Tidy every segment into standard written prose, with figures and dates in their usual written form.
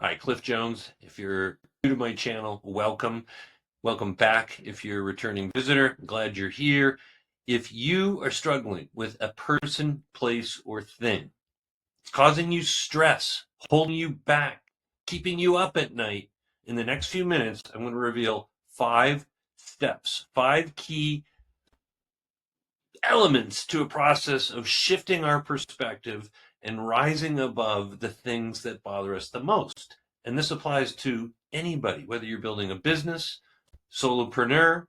Hi, Cliff Jones. If you're new to my channel, welcome. Welcome back. If you're a returning visitor, glad you're here. If you are struggling with a person, place, or thing, it's causing you stress, holding you back, keeping you up at night, in the next few minutes, I'm going to reveal 5 steps, 5 key elements to a process of shifting our perspective and rising above the things that bother us the most. And this applies to anybody, whether you're building a business, solopreneur,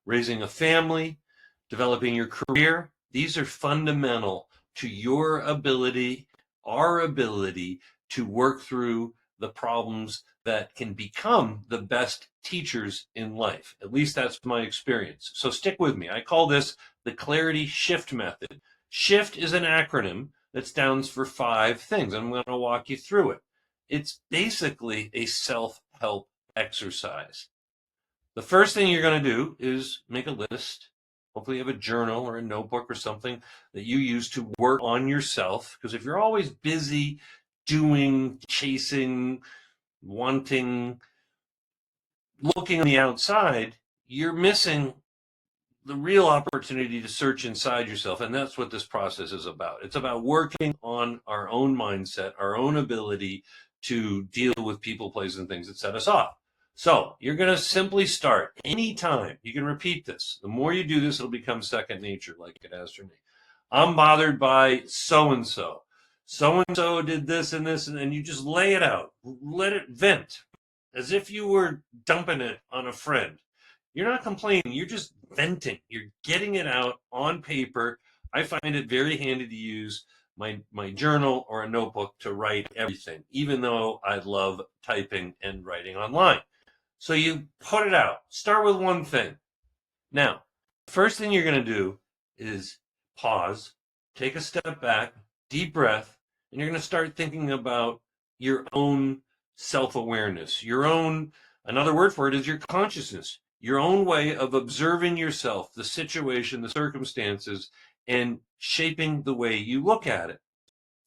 raising a family, developing your career. These are fundamental to your ability, our ability to work through the problems that can become the best teachers in life. At least that's my experience. So stick with me. I call this the Clarity Shift method. SHIFT is an acronym that stands for 5 things. I'm going to walk you through it. It's basically a self-help exercise. The first thing you're going to do is make a list. Hopefully you have a journal or a notebook or something that you use to work on yourself. Because if you're always busy doing, chasing, wanting, looking on the outside, you're missing the real opportunity to search inside yourself. And that's what this process is about. It's about working on our own mindset, our own ability to deal with people, places, and things that set us off. So you're going to simply start anytime. You can repeat this. The more you do this, it'll become second nature, like it has for me. I'm bothered by so-and-so. So-and-so did this and this, and you just lay it out. Let it vent as if you were dumping it on a friend. You're not complaining. You're just venting. You're getting it out on paper. I find it very handy to use my journal or a notebook to write everything, even though I love typing and writing online. So you put it out. Start with one thing. Now, first thing you're going to do is pause, take a step back, deep breath, and you're going to start thinking about your own self-awareness, your own, another word for it is your consciousness, your own way of observing yourself, the situation, the circumstances, and shaping the way you look at it.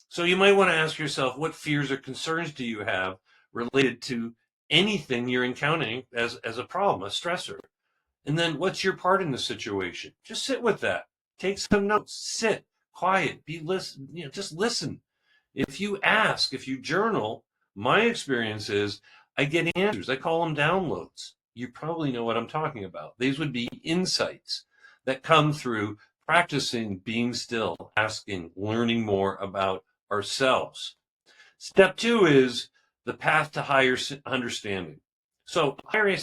So you might want to ask yourself, what fears or concerns do you have related to anything you're encountering as a problem, a stressor? And then what's your part in the situation? Just sit with that. Take some notes. Sit, quiet, just listen. If you ask, if you journal, my experience is I get answers. I call them downloads. You probably know what I'm talking about. These would be insights that come through practicing being still, asking, learning more about ourselves. Step 2 is the path to higher understanding. So higher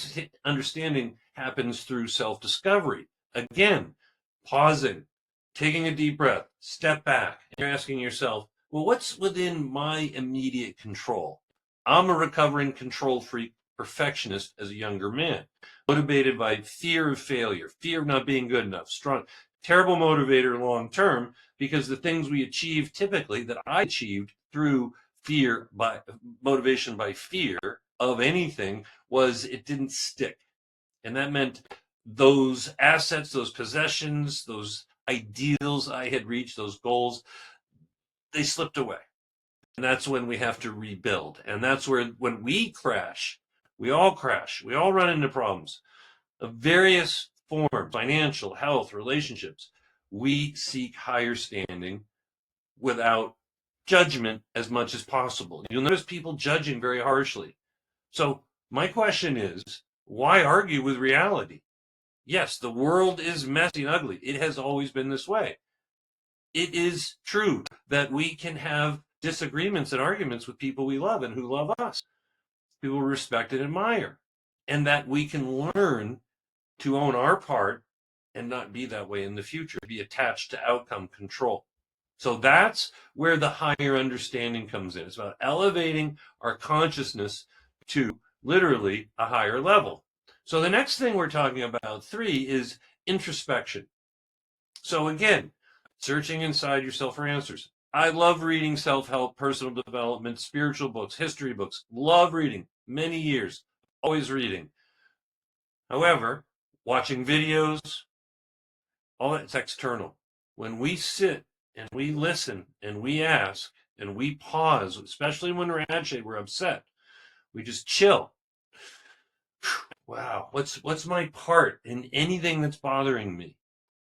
understanding happens through self-discovery. Again, pausing, taking a deep breath, step back, and you're asking yourself, well, what's within my immediate control? I'm a recovering control freak perfectionist as a younger man, motivated by fear of failure, fear of not being good enough, strong, terrible motivator long term, because the things we achieve typically that I achieved through fear by motivation by fear of anything was it didn't stick. And that meant those assets, those possessions, those ideals I had reached, those goals, they slipped away. And that's when we have to rebuild. And that's where when we crash, we all run into problems of various forms, financial, health, relationships. We seek higher standing without judgment as much as possible. You'll notice people judging very harshly. So my question is, why argue with reality? Yes, the world is messy and ugly. It has always been this way. It is true that we can have disagreements and arguments with people we love and who love us, people we respect and admire, and that we can learn to own our part and not be that way in the future, be attached to outcome control. So that's where the higher understanding comes in. It's about elevating our consciousness to literally a higher level. So the next thing we're talking about, 3, is introspection. So again, searching inside yourself for answers. I love reading self-help, personal development, spiritual books, history books. Love reading. Many years. Always reading. However, watching videos, all that's external. When we sit and we listen and we ask and we pause, especially when we're agitated, we're upset, We just chill. Wow, what's my part in anything that's bothering me?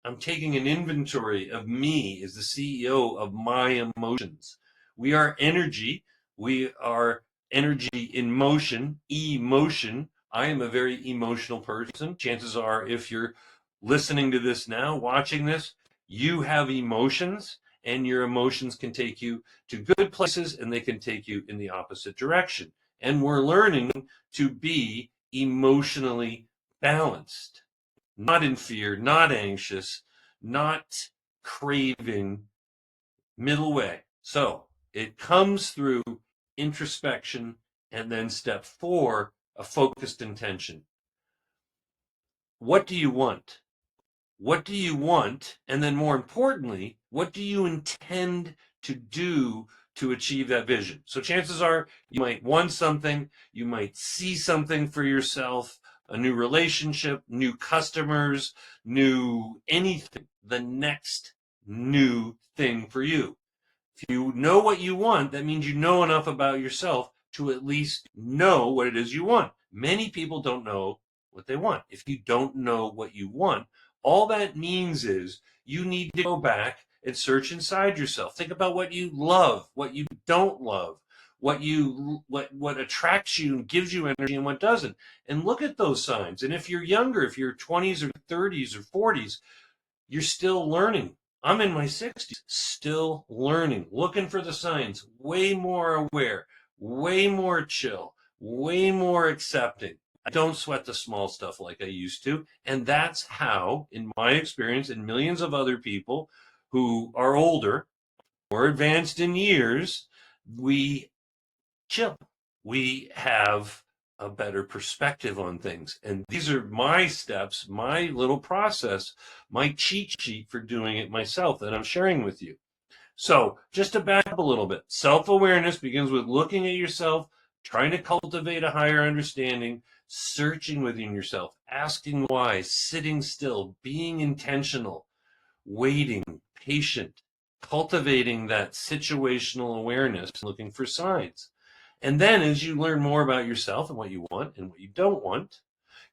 I'm taking an inventory of me as the CEO of my emotions. We are energy. We are energy in motion, emotion. I am a very emotional person. Chances are, if you're listening to this now, watching this, you have emotions, and your emotions can take you to good places and they can take you in the opposite direction. And we're learning to be emotionally balanced, not in fear, not anxious, not craving, middle way. So it comes through introspection, and then step 4, a focused intention. What do you want? What do you want? And then more importantly, what do you intend to do to achieve that vision? So chances are you might want something, you might see something for yourself, a new relationship, new customers, new anything, the next new thing for you. If you know what you want, that means you know enough about yourself to at least know what it is you want. Many people don't know what they want. If you don't know what you want, all that means is you need to go back and search inside yourself. Think about what you love, what you don't love, what attracts you and gives you energy and what doesn't. And look at those signs. And if you're younger, if you're 20s or 30s or 40s, you're still learning. I'm in my 60s, still learning, looking for the signs, way more aware, way more chill, way more accepting. I don't sweat the small stuff like I used to. And that's how, in my experience, and millions of other people who are older, more advanced in years, we chill. We have a better perspective on things. And these are my steps, my little process, my cheat sheet for doing it myself that I'm sharing with you. So just to back up a little bit, self-awareness begins with looking at yourself, trying to cultivate a higher understanding, searching within yourself, asking why, sitting still, being intentional, waiting, patient, cultivating that situational awareness, looking for signs. And then as you learn more about yourself and what you want and what you don't want,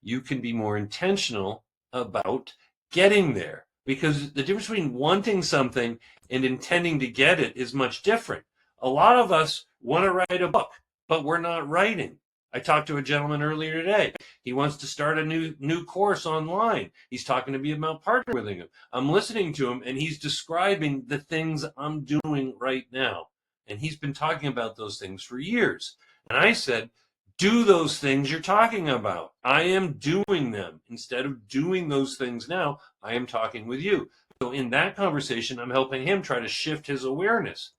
you can be more intentional about getting there. Because the difference between wanting something and intending to get it is much different. A lot of us want to write a book, but we're not writing. I talked to a gentleman earlier today. He wants to start a new course online. He's talking to me about partnering with him. I'm listening to him, and he's describing the things I'm doing right now. And he's been talking about those things for years. And I said, do those things you're talking about. I am doing them. Instead of doing those things now, I am talking with you. So in that conversation, I'm helping him try to shift his awareness.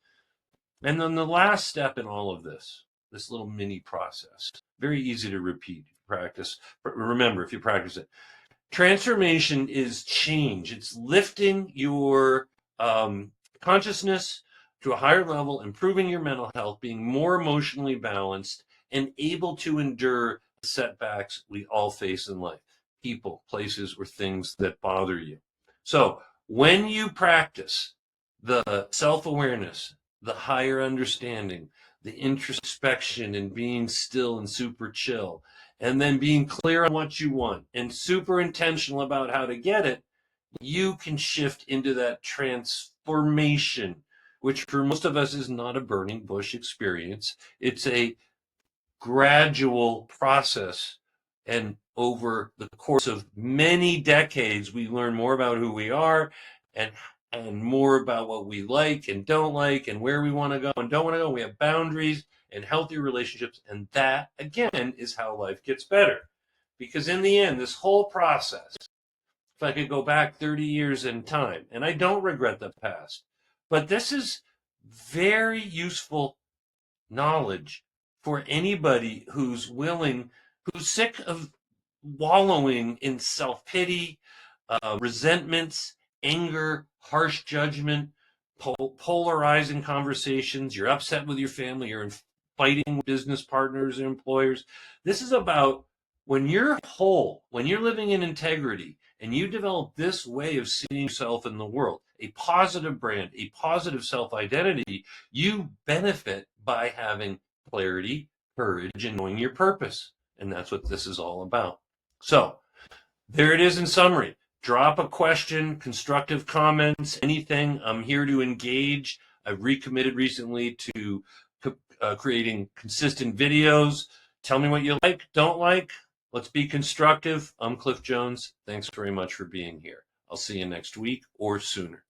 And then the last step in all of this little mini process, very easy to repeat, practice. Remember, if you practice it, transformation is change. It's lifting your consciousness to a higher level, improving your mental health, being more emotionally balanced, and able to endure the setbacks we all face in life. People, places, or things that bother you. So when you practice the self-awareness, the higher understanding, the introspection and being still and super chill, and then being clear on what you want and super intentional about how to get it, you can shift into that transformation, which for most of us is not a burning bush experience. It's a gradual process. And over the course of many decades, we learn more about who we are and more about what we like and don't like and where we want to go and don't want to go. We have boundaries and healthy relationships. And that, again, is how life gets better. Because in the end, this whole process, if I could go back 30 years in time, and I don't regret the past, but this is very useful knowledge for anybody who's sick of wallowing in self-pity, resentments, anger, harsh judgment, polarizing conversations. You're upset with your family. You're fighting with business partners and employers. This is about when you're whole, when you're living in integrity, and you develop this way of seeing yourself in the world, a positive brand, a positive self-identity, you benefit by having clarity, courage and knowing your purpose. And that's what this is all about. So there it is in summary. Drop a question, constructive comments, anything. I'm here to engage. I've recommitted recently to creating consistent videos. Tell me what you like, don't like. Let's be constructive. I'm Cliff Jones. Thanks very much for being here. I'll see you next week or sooner.